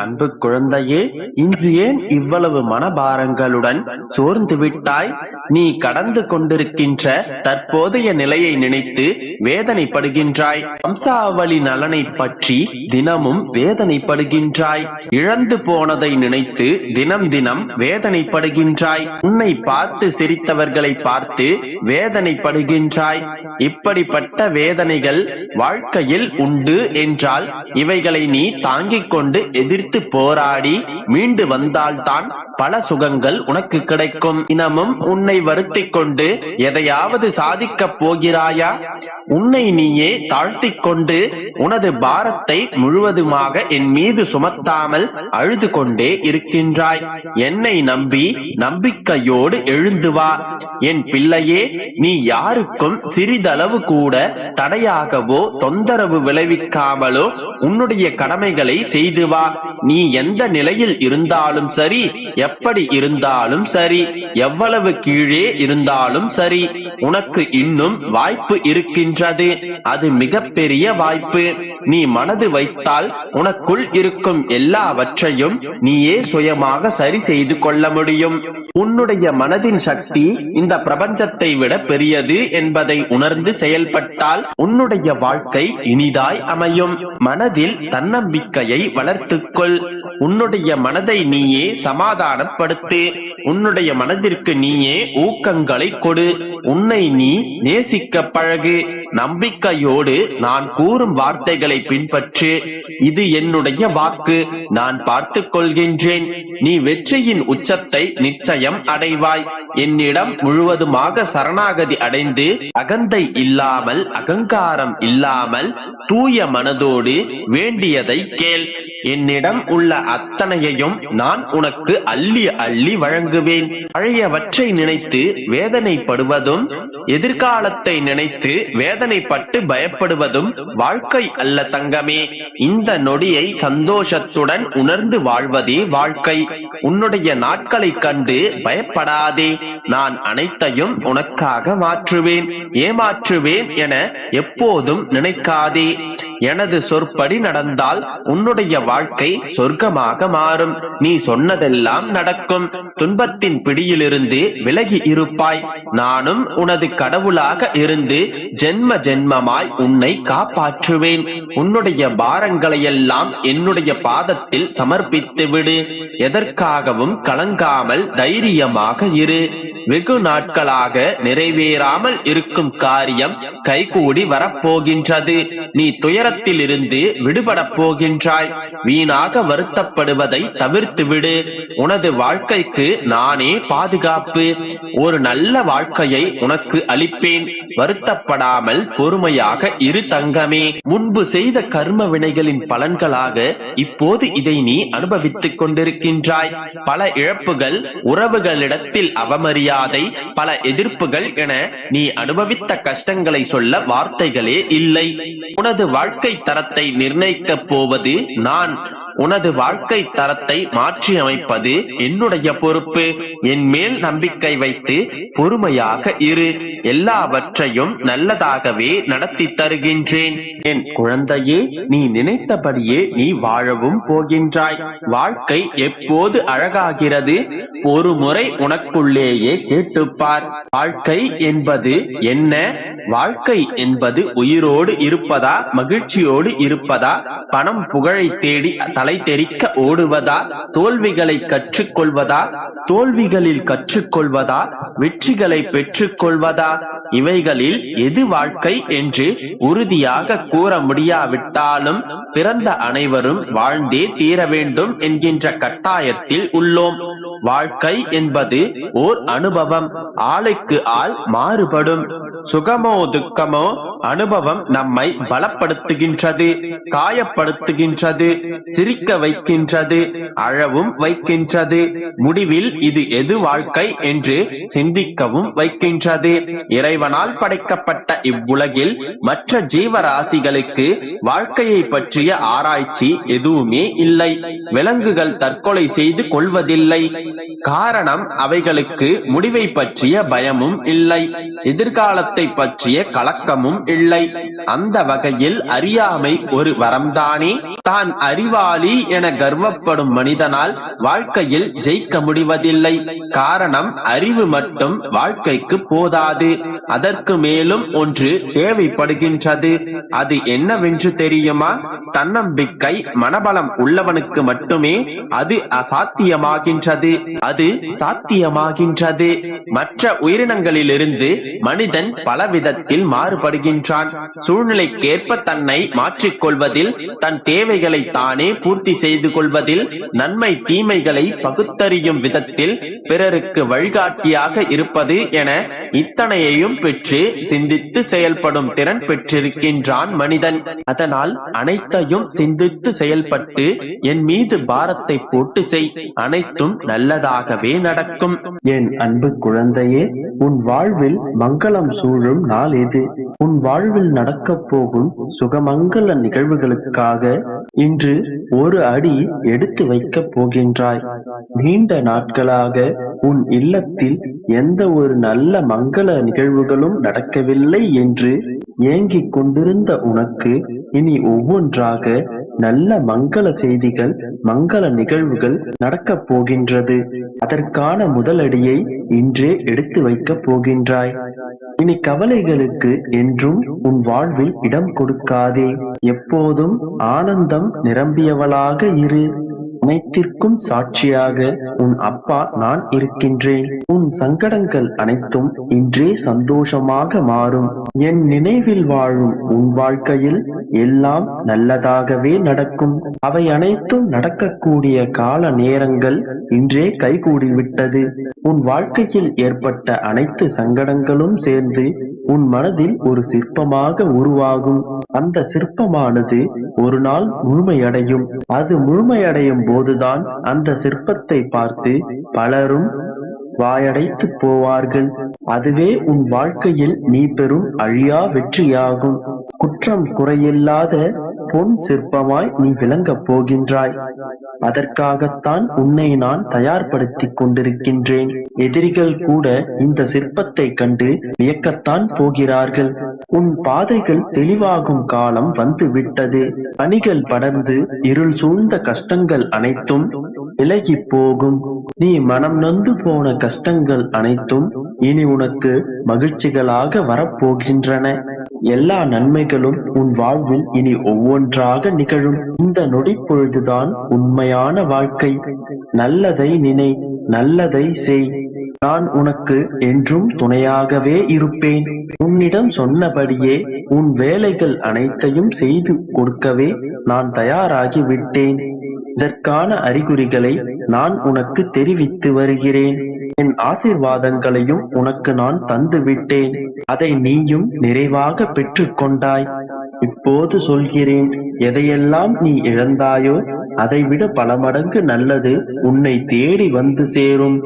அன்பு குழந்தையே, இன்று ஏன் இவ்வளவு மனபாரங்களுடன் சோர்ந்து விட்டாய்? நீ கடந்து கொண்டிருக்கின்ற தற்போதைய நிலையை நினைத்து வேதனைப்படுகின்றாய். வம்சாவளி நலனை பற்றி தினமும் வேதனைப்படுகின்றாய். இழந்து போனதை நினைத்து தினம் தினம் வேதனைப்படுகின்றாய். உன்னை பார்த்து சிரித்தவர்களை பார்த்து வேதனைப்படுகின்றாய். இப்படிப்பட்ட வேதனைகள் வாழ்க்கையில் உண்டு என்றால் இவைகளை நீ தாங்கிக் கொண்டு எதிர்த்து போராடி மீண்டு வந்தால்தான் பல சுகங்கள் உனக்கு கிடைக்கும். தினமும் உன்னை வருத்திக் கொண்டு எதையாவது சாதிக்கப் போகிறாயா? உன்னை நீயே தாழ்த்திக் கொண்டு உனது பாரத்தை முழுவதுமாக என் மீது சுமத்தாமல் அழுது கொண்டே இருக்கின்றாய். என்னை நம்பி நம்பிக்கையோடு எழுந்து வா. என் பிள்ளையே, நீ யாருக்கும் சிறிதளவு கூட தடையாகவோ தொந்தரவு விளைவிக்காமலோ உன்னுடைய கடமைகளை செய்து வா. நீ எந்த நிலையில் இருந்தாலும் சரி, எப்படி இருந்தாலும் சரி, எவ்வளவு கீழே இருந்தாலும் சரி, உனக்கு இன்னும் வாய்ப்பு இருக்கின்றது. அது மிகப்பெரிய வாய்ப்பு. நீ மனது வைத்தால் உனக்குள் இருக்கும் எல்லாவற்றையும் நீயே சுயமாக சரி செய்து கொள்ள முடியும். உன்னுடைய மனதின் சக்தி இந்த பிரபஞ்சத்தை விட பெரியது என்பதை உணர்ந்து செயல்பட்டால் உன்னுடைய வாழ்க்கை இனிதாய் அமையும். மனதில் தன்னம்பிக்கையை வளர்த்துக்கொள். உன்னுடைய மனதை நீயே சமாதானப்படுத்து. உன்னுடைய மனதிற்கு நீயே ஊக்கங்களை கொடு. உன்னை நீ நேசிக்க பழகு. நம்பிக்கையோடு நான் கூறும் வார்த்தைகளை பின்பற்று. இது என்னுடைய வாக்கு. நான் பார்த்துக் கொள்கின்றேன். நீ வெற்றியின் உச்சத்தை நிச்சயம் அடைவாய். என்னிடம் முழுவதுமாக சரணாகதி அடைந்து அகந்தை இல்லாமல் அகங்காரம் இல்லாமல் தூய மனதோடு வேண்டியதை கேள். என்னிடம் உள்ள அத்தனையையும் நான் உனக்கு அள்ளி அள்ளி வழங்குவேன். பழையவற்றை நினைத்து வேதனைப்படுவதும் எதிர்காலத்தை நினைத்து வேதனைப்பட்டு பயப்படுவதும் வாழ்க்கை அல்ல தங்கமே. இந்த நொடியை சந்தோஷத்துடன் உணர்ந்து வாழ்வதே வாழ்க்கை. உன்னுடைய நாட்களை கண்டு பயப்படாதே. நான் அனைத்தையும் உனக்காக மாற்றுவேன், ஏமாற்றுவேன் என எப்போதும் நினைக்காதே. எனது சொற்படி நடந்தால் உன்னுடைய வாழ்க்கை சொர்க்கமாக மாறும். நீ சொன்னதெல்லாம் நடக்கும். துன்பத்தின் பிடியிலிருந்து விலகி இருப்பாய். நானும் உனது கடவுளாக இருந்து ஜென்ம ஜென்மமாய் உன்னை காப்பாற்றுவேன். உன்னுடைய பாரங்களை எல்லாம் என்னுடைய பாதத்தில் சமர்ப்பித்து விடு. எதற்காகவும் கலங்காமல் தைரியமாக இரு. வெகு நாட்களாக நிறைவேறாமல் இருக்கும் காரியம் கைகூடி வரப்போகின்றது. நீ துயரத்தில் இருந்து விடுபடப் போகின்றாய். வீணாக வருத்தப்படுவதை தவிர்த்து விடு. உனது வாழ்க்கைக்கு நானே பாதுகாப்பு. ஒரு நல்ல வாழ்க்கையை உனக்கு அளிப்பேன். வருத்தப்படாமல் பொறுமையாக இரு தங்கமே. முன்பு செய்த கர்ம வினைகளின் பலன்களாக இப்போது இதை நீ அனுபவித்துக் கொண்டிருக்கின்றாய். பல இழப்புகள், உறவுகளிடத்தில் அவமரியாதை, பல எதிர்ப்புகள் என நீ அனுபவித்த கஷ்டங்களை சொல்ல வார்த்தைகளே இல்லை. உனது வாழ்க்கை தரத்தை நிர்ணயிக்கப் போவது நான். உனது வாழ்க்கை தரத்தை மாற்றி அமைப்பது என்னுடைய பொறுப்பு. என் மேல் நம்பிக்கை வைத்து பொறுமையாக இரு. எல்லாவற்றையும் நல்லதாகவே நடத்தி தருகின்றேன். என் குழந்தையே, நீ நினைத்தபடியே நீ வாழவும் போகின்றாய். வாழ்க்கை எப்போது அழகாகிறது? ஒரு முறை உனக்குள்ளேயே கேட்டுப்பார். வாழ்க்கை என்பது என்ன? வாழ்க்கை என்பது உயிரோடு இருப்பதா, மகிழ்ச்சியோடு இருப்பதா, பணம் புகழை தேடி தலை தெறிக்க ஓடுவதா, தோல்விகளை கற்றுக்கொள்வதா, தோல்விகளில் கற்றுக்கொள்வதா, வெற்றிகளை பெற்றுக் கொள்வதா? இவைகளில் எது வாழ்க்கை என்று உறுதியாக கூற முடியாவிட்டாலும் பிறந்த அனைவரும் வாழ்ந்தே தீர வேண்டும் என்கின்ற கட்டாயத்தில் உள்ளோம். வாழ்க்கை என்பது ஓர் அனுபவம். ஆளுக்கு ஆள் மாறுபடும். சுகமோ துக்கமோ அனுபவம் நம்மை பலப்படுத்துகின்றது, காயப்படுத்துகின்றது, சிரிக்க வைக்கின்றது, அழவும் வைக்கின்றது. முடிவில் இது எது வாழ்க்கை என்று சிந்திக்கவும் வைக்கின்றது. இறைவனால் படைக்கப்பட்ட இவ்வுலகில் மற்ற ஜீவராசிகளுக்கு வாழ்க்கையை பற்றிய ஆராய்ச்சி எதுவுமே இல்லை. விலங்குகள் தற்கொலை செய்து கொள்வதில்லை. காரணம், அவைகளுக்கு முடிவை பற்றிய பயமும் இல்லை, எதிர்காலத்தை பற்றிய கலக்கமும் தரப்பட்டில்லை. அந்த வகையில் அறியாமை ஒரு வரம்தானே. தான் அறிவாளி என கர்வப்படும் மனிதனால் வாழ்க்கையில் ஜெயிக்க முடிவதில்லை. காரணம், அறிவு மட்டும் வாழ்க்கைக்கு போதாது. அதற்கு மேலும் ஒன்று தேவைப்படுகின்றது. அது என்னவென்று தெரியுமா? தன்னம்பிக்கை. மனபலம் உள்ளவனுக்கு மட்டுமே அது அசாத்தியமாகின்றது. அது சாத்தியமாகின்றது. மற்ற உயிரினங்களிலிருந்து மனிதன் பலவிதத்தில் மாறுபடுகின்றான். சூழ்நிலைக்கேற்ப தன்னை மாற்றிக்கொள்வதில், தன் தேவைகளை தானே பூர்த்தி செய்து கொள்வதில், நன்மை தீமைகளை பகுத்தறியும் விதத்தில் பிறருக்கு வழிகாட்டியாக இருப்பது என இத்தனையையும் பெற்று சிந்தித்து செயல்படும் திறன் பெற்றிருக்கின்றான் மனிதன். அதனால் அனைத்தையும் சிந்தித்து செயல்பட்டு என் மீது பாரத்தை போட்டு செய், அனைத்தும் நல்லதாகவே நடக்கும். என் அன்பு குழந்தையே, உன் வாழ்வில் மங்களம் சூழும் நாள் எது? உன் வாழ்வில் நடக்கப் போகும் சுகமங்கல நிகழ்வுகளுக்காக இன்று ஒரு அடி எடுத்து வைக்கப் போகின்றாய். நீண்ட நாட்களாக உன் இல்லத்தில் எந்த ஒரு நல்ல மங்கள நிகழ்வுகளும் நடக்கவில்லை என்று ஏங்கிக் கொண்டிருந்த உனக்கு இனி ஒவ்வொன்றாக நல்ல மங்கள செய்திகள், மங்கள நிகழ்வுகள் நடக்கப் போகின்றது. அதற்கான முதலடியை இன்றே எடுத்து வைக்கப் போகின்றாய். இனி கவலைகளுக்கு என்றும் உன் வாழ்வில் இடம் கொடுக்காதே. எப்போதும் ஆனந்தம் நிரம்பியவளாக இரு. அனைத்திற்கும் சாட்சியாக உன் அப்பா நான் இருக்கின்றேன். உன் சங்கடங்கள் அனைத்தும் இன்றே சந்தோஷமாக மாறும். என் நினைவில் வாழும் உன் வாழ்க்கையில் எல்லாம் நல்லதாகவே நடக்கும். அவை அனைத்தும் நடக்கக்கூடிய கால நேரங்கள் இன்றே கைகூடிவிட்டது. உன் வாழ்க்கையில் ஏற்பட்ட அனைத்து சங்கடங்களும் சேர்ந்து உன் மனதில் ஒரு சிற்பமாக உருவாகும். அந்த சிற்பமானது ஒரு நாள் முழுமையடையும். அது முழுமையடையும் போதுதான் அந்த சிற்பத்தை பார்த்து பலரும் வாயடைத்து போவார்கள். அதுவே உன் வாழ்க்கையில் நீ பெறும் அழியா வெற்றியாகும். குற்றம் குறையில்லாத பொன் சிற்பமாய் நீ விளங்கப் போகின்றாய். அதற்காகத்தான் உன்னை நான் தயார்படுத்திக் கொண்டிருக்கின்றேன். எதிரிகள் கூட இந்த சிற்பத்தை கண்டு வியக்கத்தான் போகிறார்கள். உன் பாதைகள் தெளிவாகும் காலம் வந்து விட்டது. பனிகள் படர்ந்து இருள் சூழ்ந்த கஷ்டங்கள் அனைத்தும் விலகி போகும். நீ மனம் நொந்து போன கஷ்டங்கள் அனைத்தும் இனி உனக்கு மகிழ்ச்சிகளாக வரப்போகின்றன. எல்லா நன்மைகளும் உன் வாழ்வில் இனி ஒவ்வொன்றாக நிகழும். இந்த நொடி பொழுதுதான் உண்மையான வாழ்க்கை. நல்லதை நினை, நல்லதை செய். நான் உனக்கு என்றும் துணையாகவே இருப்பேன். உன்னிடம் சொன்னபடியே உன் வேலைகள் அனைத்தையும் செய்து கொடுக்கவே நான் தயாராகி விட்டேன். இதற்கான அறிகுறிகளை நான் உனக்கு தெரிவித்து வருகிறேன். என் ஆசீர்வாதங்களையும் உனக்கு நான் தந்து விட்டேன். அதை நீயும் நிறைவாக பெற்றுக் கொண்டாய். இப்போது சொல்கிறேன், எதையெல்லாம் நீ இழந்தாயோ அதைவிட பல மடங்கு நல்லது உன்னை தேடி வந்து சேரும்.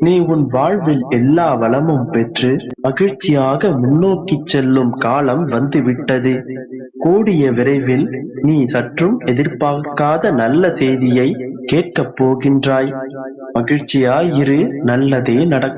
நீ உன் வாழ்வில் எல்லா வளமும் பெற்று மகிழ்ச்சியாக முன்னோக்கி செல்லும் காலம் வந்துவிட்டது. கூடிய விரைவில் நீ சற்றும் எதிர்பார்க்காத நல்ல செய்தியை கேட்கப் போகின்றாய். மகிழ்ச்சியாயிரு, நல்லதே நடக்கும்.